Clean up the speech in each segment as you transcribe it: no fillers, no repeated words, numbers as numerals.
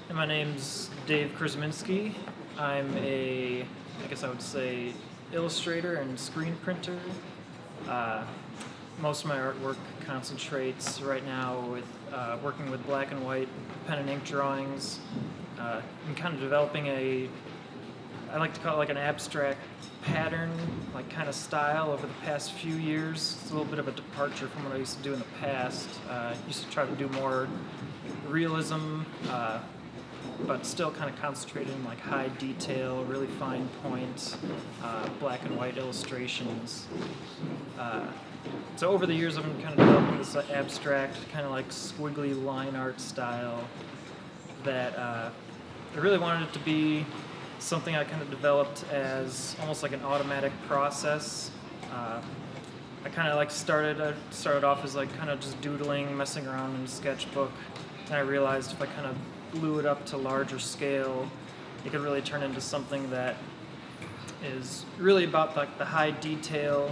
And my name's Dave Krzeminski. I guess I would say, illustrator and screen printer. Most of my artwork concentrates right now with working with black and white pen and ink drawings. I'm kind of developing I like to call it like an abstract pattern, like kind of style over the past few years. It's a little bit of a departure from what I used to do in the past. I used to try to do more realism, but still kind of concentrated in like high detail, really fine point, black and white illustrations. So over the years I've been kind of developing this abstract, kind of like squiggly line art style that I really wanted it to be something I kind of developed as almost like an automatic process. I kind of like started off as like kind of just doodling, messing around in a sketchbook, and I realized if I kind of blew it up to larger scale, it could really turn into something that is really about like the high detail.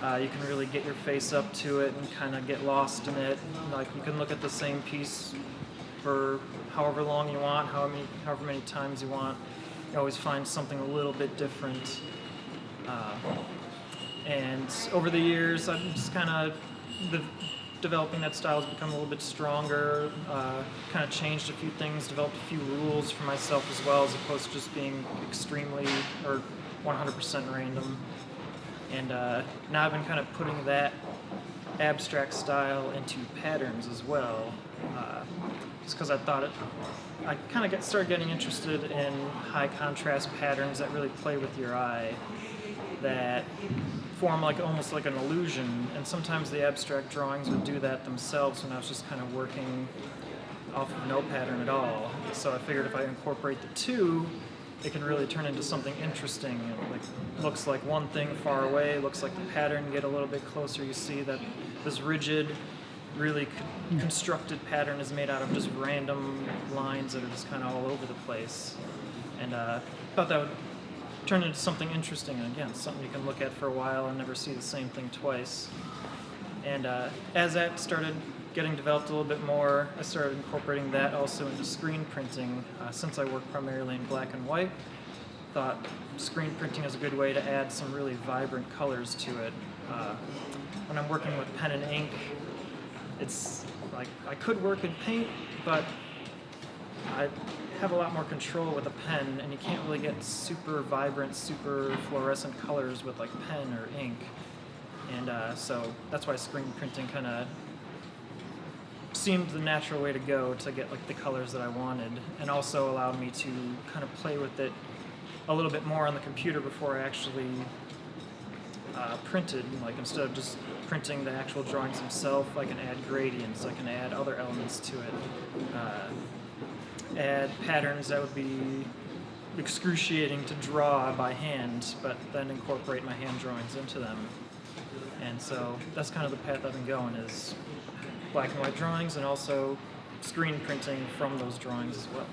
You can really get your face up to it and kind of get lost in it. Like you can look at the same piece for however long you want, however many times you want. You always find something a little bit different. And over the years, I'm just kind of developing that style has become a little bit stronger, kind of changed a few things, developed a few rules for myself as well, as opposed to just being extremely or 100% random. And now I've been kind of putting that abstract style into patterns as well, just because I kind of started getting interested in high contrast patterns that really play with your eye, that form like almost like an illusion, and sometimes the abstract drawings would do that themselves when I was just kind of working off of no pattern at all. So I figured if I incorporate the two, it can really turn into something interesting. It like looks like one thing far away, looks like the pattern, get a little bit closer, you see that this rigid, really constructed pattern is made out of just random lines that are just kind of all over the place. And I thought that would turn into something interesting, and again, something you can look at for a while and never see the same thing twice. And as that started getting developed a little bit more, I started incorporating that also into screen printing. Since I work primarily in black and white, thought screen printing is a good way to add some really vibrant colors to it. When I'm working with pen and ink, it's like I could work in paint, but I have a lot more control with a pen, and you can't really get super vibrant, super fluorescent colors with like pen or ink. And so that's why screen printing kind of seemed the natural way to go to get like the colors that I wanted, and also allowed me to kind of play with it a little bit more on the computer before I actually printed. Like instead of just printing the actual drawings themselves, I can add gradients, I can add other elements to it, add patterns that would be excruciating to draw by hand, but then incorporate my hand drawings into them. And so that's kind of the path I've been going, is black and white drawings and also screen printing from those drawings as well.